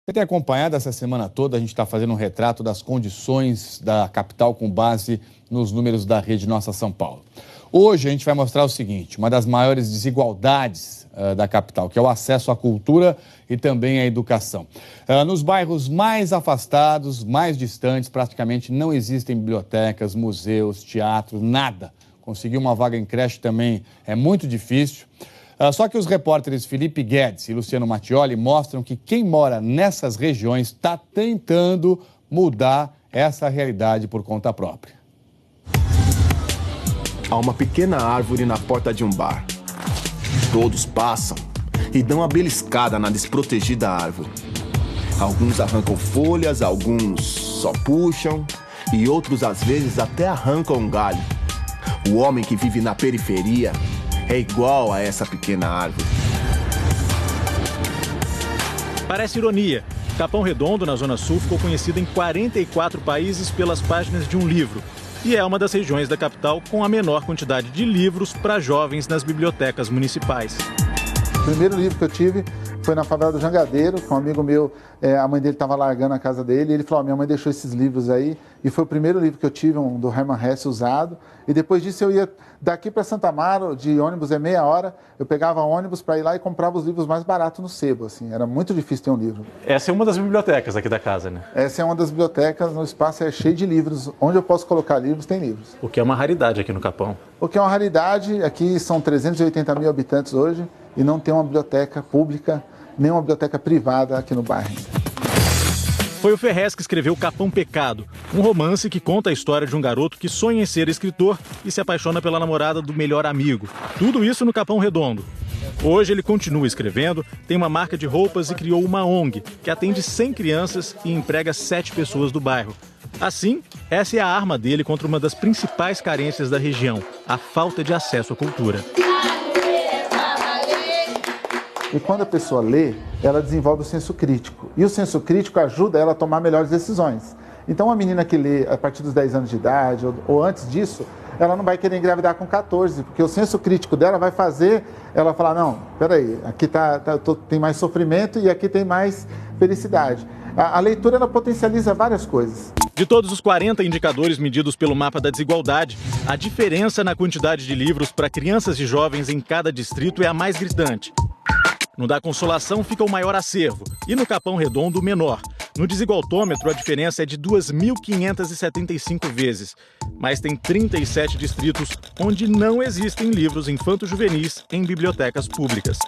Você tem acompanhado essa semana toda, a gente está fazendo um retrato das condições da capital com base nos números da rede Nossa São Paulo. Hoje a gente vai mostrar o seguinte, uma das maiores desigualdades da capital, que é o acesso à cultura e também à educação. Nos bairros mais afastados, mais distantes, praticamente não existem bibliotecas, museus, teatros, nada. Conseguir uma vaga em creche também é muito difícil. Só que os repórteres Felipe Guedes e Luciano Mattioli mostram que quem mora nessas regiões está tentando mudar essa realidade por conta própria. Há uma pequena árvore na porta de um bar. Todos passam e dão uma beliscada na desprotegida árvore. Alguns arrancam folhas, alguns só puxam e outros às vezes até arrancam um galho. O homem que vive na periferia é igual a essa pequena árvore. Parece ironia. Capão Redondo, na Zona Sul, ficou conhecido em 44 países pelas páginas de um livro. E é uma das regiões da capital com a menor quantidade de livros para jovens nas bibliotecas municipais. O primeiro livro que eu tive foi na favela do Jangadeiro, com um amigo meu, a mãe dele estava largando a casa dele, e ele falou, minha mãe deixou esses livros aí, e foi o primeiro livro que eu tive, um do Hermann Hesse usado, e depois disso eu ia daqui para Santa Amaro, de ônibus é meia hora, eu pegava ônibus para ir lá e comprava os livros mais baratos no sebo, assim, era muito difícil ter um livro. Essa é uma das bibliotecas aqui da casa, né? Essa é uma das bibliotecas, no espaço é cheio de livros, onde eu posso colocar livros, tem livros. O que é uma raridade aqui no Capão. O que é uma raridade, aqui são 380 mil habitantes hoje, e não tem uma biblioteca pública, nem uma biblioteca privada aqui no bairro. Foi o Ferrez que escreveu Capão Pecado, um romance que conta a história de um garoto que sonha em ser escritor e se apaixona pela namorada do melhor amigo. Tudo isso no Capão Redondo. Hoje ele continua escrevendo, tem uma marca de roupas e criou uma ONG, que atende 100 crianças e emprega 7 pessoas do bairro. Assim, essa é a arma dele contra uma das principais carências da região, a falta de acesso à cultura. E quando a pessoa lê, ela desenvolve o senso crítico. E o senso crítico ajuda ela a tomar melhores decisões. Então, uma menina que lê a partir dos 10 anos de idade ou antes disso, ela não vai querer engravidar com 14, porque o senso crítico dela vai fazer ela falar, não, peraí, aqui tem mais sofrimento e aqui tem mais felicidade. A leitura, ela potencializa várias coisas. De todos os 40 indicadores medidos pelo mapa da desigualdade, a diferença na quantidade de livros para crianças e jovens em cada distrito é a mais gritante. No da Consolação fica o maior acervo e no Capão Redondo o menor. No desigualtômetro a diferença é de 2.575 vezes, mas tem 37 distritos onde não existem livros infanto-juvenis em bibliotecas públicas.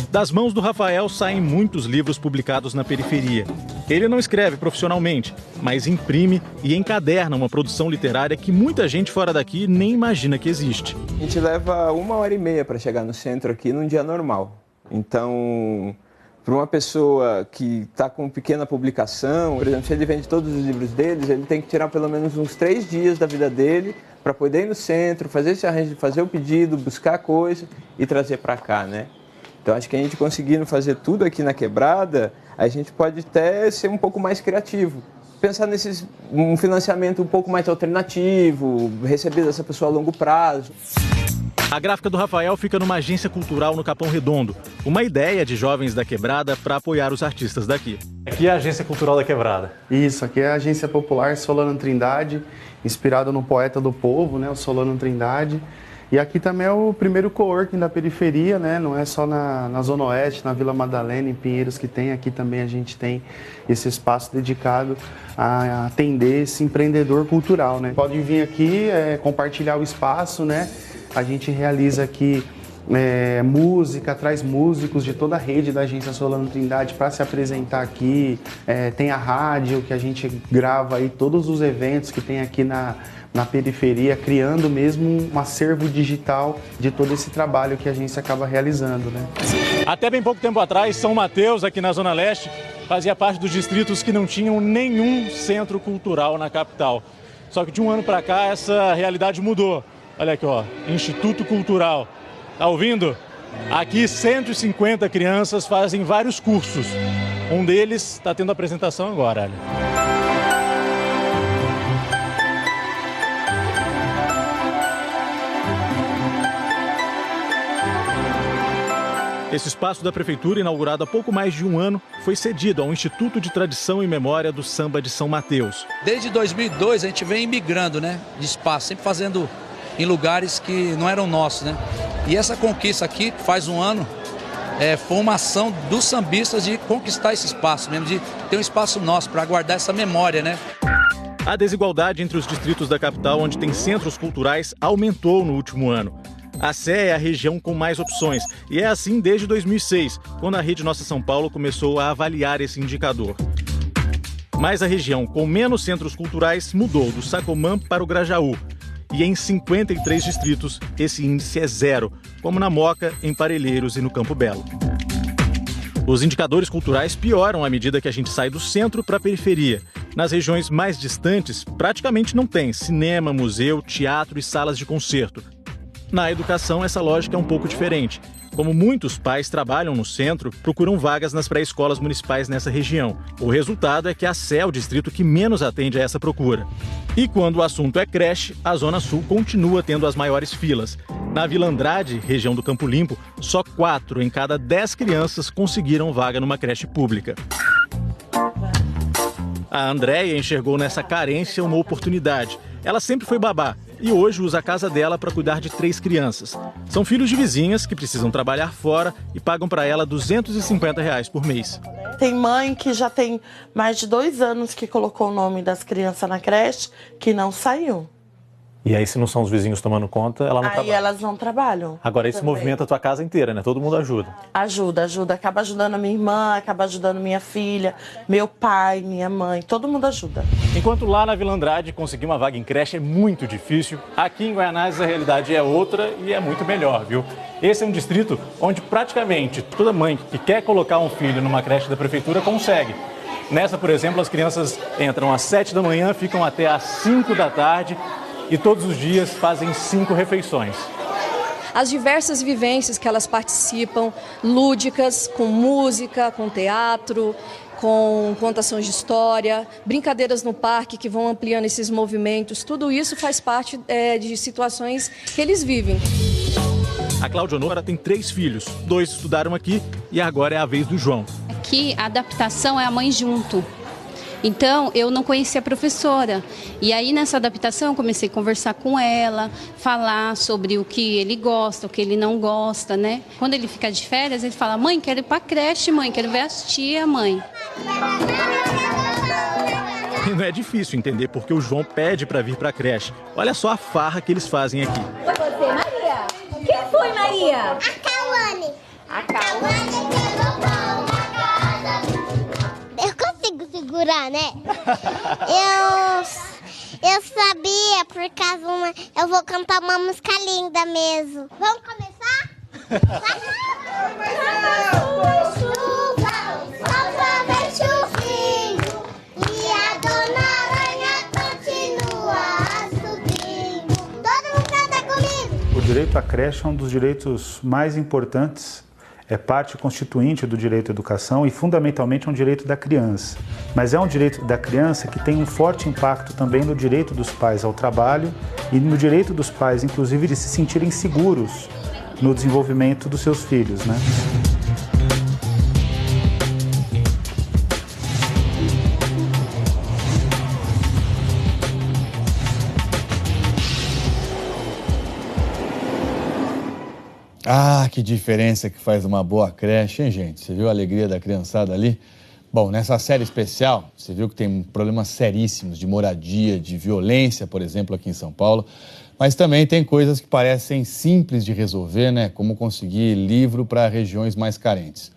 Das mãos do Rafael saem muitos livros publicados na periferia. Ele não escreve profissionalmente, mas imprime e encaderna uma produção literária que muita gente fora daqui nem imagina que existe. A gente leva 1h30 para chegar no centro aqui num dia normal. Então, para uma pessoa que está com pequena publicação, por exemplo, se ele vende todos os livros deles, ele tem que tirar pelo menos uns 3 dias da vida dele para poder ir no centro, fazer esse arranjo, fazer o pedido, buscar coisa e trazer para cá, né? Então, acho que a gente conseguindo fazer tudo aqui na Quebrada, a gente pode até ser um pouco mais criativo. Pensar um financiamento um pouco mais alternativo, receber dessa pessoa a longo prazo. A gráfica do Rafael fica numa agência cultural no Capão Redondo, uma ideia de jovens da Quebrada para apoiar os artistas daqui. Aqui é a Agência Cultural da Quebrada. Isso, aqui é a Agência Popular Solano Trindade, inspirado no poeta do povo, né, o Solano Trindade. E aqui também é o primeiro coworking da periferia, né? Não é só na Zona Oeste, na Vila Madalena, em Pinheiros que tem. Aqui também a gente tem esse espaço dedicado a atender esse empreendedor cultural, né? Podem vir aqui, compartilhar o espaço, né? A gente realiza aqui música, traz músicos de toda a rede da Agência Solano Trindade para se apresentar aqui. Tem a rádio, que a gente grava aí todos os eventos que tem aqui na periferia, criando mesmo um acervo digital de todo esse trabalho que a agência acaba realizando, né? Até bem pouco tempo atrás, São Mateus, aqui na Zona Leste, fazia parte dos distritos que não tinham nenhum centro cultural na capital. Só que de um ano para cá, essa realidade mudou. Olha aqui, ó, Instituto Cultural. Tá ouvindo? Aqui 150 crianças fazem vários cursos. Um deles está tendo apresentação agora, olha. Esse espaço da Prefeitura, inaugurado há pouco mais de um ano, foi cedido ao Instituto de Tradição e Memória do Samba de São Mateus. Desde 2002 a gente vem imigrando, né, de espaço, sempre fazendo em lugares que não eram nossos, né? E essa conquista aqui, faz um ano, foi uma ação dos sambistas de conquistar esse espaço mesmo, de ter um espaço nosso para guardar essa memória, né? A desigualdade entre os distritos da capital, onde tem centros culturais, aumentou no último ano. A Sé é a região com mais opções e é assim desde 2006, quando a Rede Nossa São Paulo começou a avaliar esse indicador. Mas a região com menos centros culturais mudou do Sacomã para o Grajaú. E em 53 distritos, esse índice é zero, como na Moca, em Parelheiros e no Campo Belo. Os indicadores culturais pioram à medida que a gente sai do centro para a periferia. Nas regiões mais distantes, praticamente não tem cinema, museu, teatro e salas de concerto. Na educação, essa lógica é um pouco diferente. Como muitos pais trabalham no centro, procuram vagas nas pré-escolas municipais nessa região. O resultado é que a Sé é o distrito que menos atende a essa procura. E quando o assunto é creche, a Zona Sul continua tendo as maiores filas. Na Vila Andrade, região do Campo Limpo, só 4 em cada 10 crianças conseguiram vaga numa creche pública. A Andréia enxergou nessa carência uma oportunidade. Ela sempre foi babá e hoje usa a casa dela para cuidar de 3 crianças. São filhos de vizinhas que precisam trabalhar fora e pagam para ela R$ 250 por mês. Tem mãe que já tem mais de 2 anos que colocou o nome das crianças na creche, que não saiu. E aí, se não são os vizinhos tomando conta, ela não trabalha. Aí elas não trabalham. Agora, isso movimenta a tua casa inteira, né? Todo mundo ajuda. Ajuda. Acaba ajudando a minha irmã, acaba ajudando minha filha, meu pai, minha mãe, todo mundo ajuda. Enquanto lá na Vila Andrade conseguir uma vaga em creche é muito difícil, aqui em Guaianazes a realidade é outra e é muito melhor, viu? Esse é um distrito onde praticamente toda mãe que quer colocar um filho numa creche da prefeitura consegue. Nessa, por exemplo, as crianças entram às 7 da manhã, ficam até às 5 da tarde e todos os dias fazem 5 refeições. As diversas vivências que elas participam, lúdicas, com música, com teatro, com contações de história, brincadeiras no parque que vão ampliando esses movimentos, tudo isso faz parte de situações que eles vivem. A Cláudia Honora tem 3 filhos, 2 estudaram aqui e agora é a vez do João. Aqui a adaptação é a mãe junto. Então, eu não conhecia a professora. E aí, nessa adaptação, eu comecei a conversar com ela, falar sobre o que ele gosta, o que ele não gosta, né? Quando ele fica de férias, ele fala: mãe, quero ir pra creche, mãe, quero ver as tia, mãe. E não é difícil entender porque o João pede para vir pra creche. Olha só a farra que eles fazem aqui. Foi você, Maria? Quem foi, Maria? A Cauane. A Cauane. Segurar, né? Eu sabia, por causa eu vou cantar uma música linda mesmo. Vamos começar? E a Dona Aranha continua subindo. Todo mundo canta comigo. O direito à creche é um dos direitos mais importantes. É parte constituinte do direito à educação e, fundamentalmente, é um direito da criança. Mas é um direito da criança que tem um forte impacto também no direito dos pais ao trabalho e no direito dos pais, inclusive, de se sentirem seguros no desenvolvimento dos seus filhos, né? Ah, que diferença que faz uma boa creche, hein, gente? Você viu a alegria da criançada ali? Bom, nessa série especial, você viu que tem problemas seríssimos de moradia, de violência, por exemplo, aqui em São Paulo. Mas também tem coisas que parecem simples de resolver, né? Como conseguir livro para regiões mais carentes.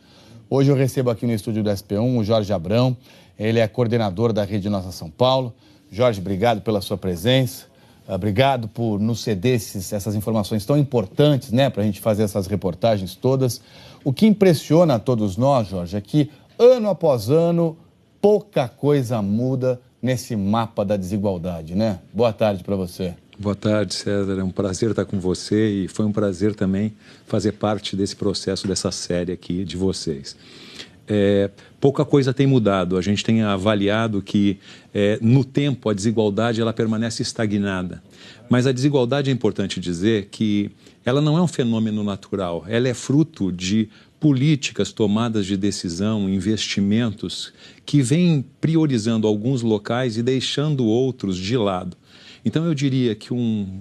Hoje eu recebo aqui no estúdio do SP1 o Jorge Abrão. Ele é coordenador da Rede Nossa São Paulo. Jorge, obrigado pela sua presença. Obrigado por nos ceder essas informações tão importantes, né, para a gente fazer essas reportagens todas. O que impressiona a todos nós, Jorge, é que ano após ano pouca coisa muda nesse mapa da desigualdade, né? Boa tarde para você. Boa tarde, César. É um prazer estar com você e foi um prazer também fazer parte desse processo, dessa série aqui de vocês. Pouca coisa tem mudado. A gente tem avaliado que, no tempo, a desigualdade ela permanece estagnada. Mas a desigualdade, é importante dizer que ela não é um fenômeno natural. Ela é fruto de políticas, tomadas de decisão, investimentos que vêm priorizando alguns locais e deixando outros de lado. Então, eu diria que um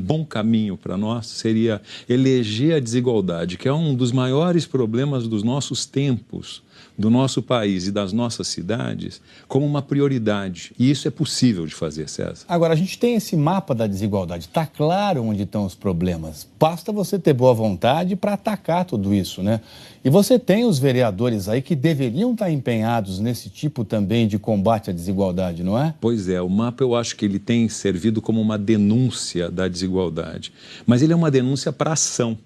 bom caminho para nós seria eleger a desigualdade, que é um dos maiores problemas dos nossos tempos, do nosso país e das nossas cidades, como uma prioridade. E isso é possível de fazer, César. Agora, a gente tem esse mapa da desigualdade. Está claro onde estão os problemas. Basta você ter boa vontade para atacar tudo isso, né? E você tem os vereadores aí que deveriam estar empenhados nesse tipo também de combate à desigualdade, não é? Pois é, o mapa eu acho que ele tem servido como uma denúncia da desigualdade. Mas ele é uma denúncia para ação.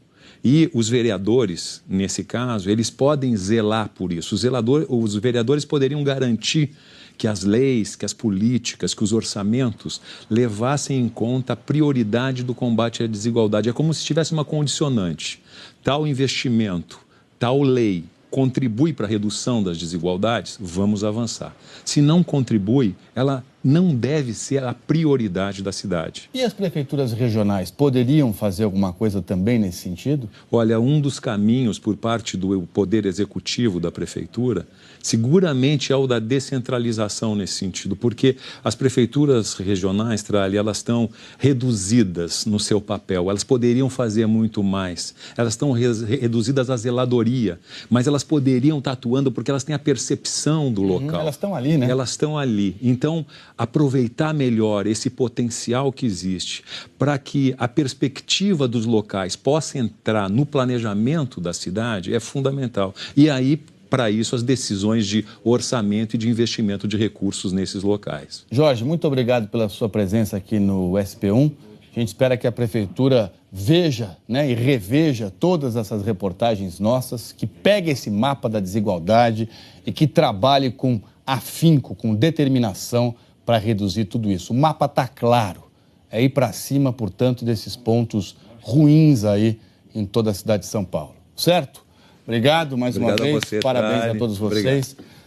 E os vereadores, nesse caso, eles podem zelar por isso. Os vereadores poderiam garantir que as leis, que as políticas, que os orçamentos levassem em conta a prioridade do combate à desigualdade. É como se tivesse uma condicionante. Tal investimento, tal lei contribui para a redução das desigualdades, vamos avançar. Se não contribui, ela não deve ser a prioridade da cidade. E as prefeituras regionais poderiam fazer alguma coisa também nesse sentido? Olha, um dos caminhos por parte do poder executivo da prefeitura, seguramente é o da descentralização nesse sentido, porque as prefeituras regionais, Tralli, elas estão reduzidas no seu papel, elas poderiam fazer muito mais, elas estão reduzidas à zeladoria, mas elas poderiam estar atuando porque elas têm a percepção do local. Elas estão ali, né? Elas estão ali. Então, aproveitar melhor esse potencial que existe para que a perspectiva dos locais possa entrar no planejamento da cidade é fundamental. E aí, para isso, as decisões de orçamento e de investimento de recursos nesses locais. Jorge, muito obrigado pela sua presença aqui no SP1. A gente espera que a Prefeitura veja, né, e reveja todas essas reportagens nossas, que pegue esse mapa da desigualdade e que trabalhe com afinco, com determinação para reduzir tudo isso. O mapa está claro, é ir para cima, portanto, desses pontos ruins aí em toda a cidade de São Paulo. Certo? Obrigado mais uma vez, a você, parabéns Tralli. a todos vocês. Obrigado.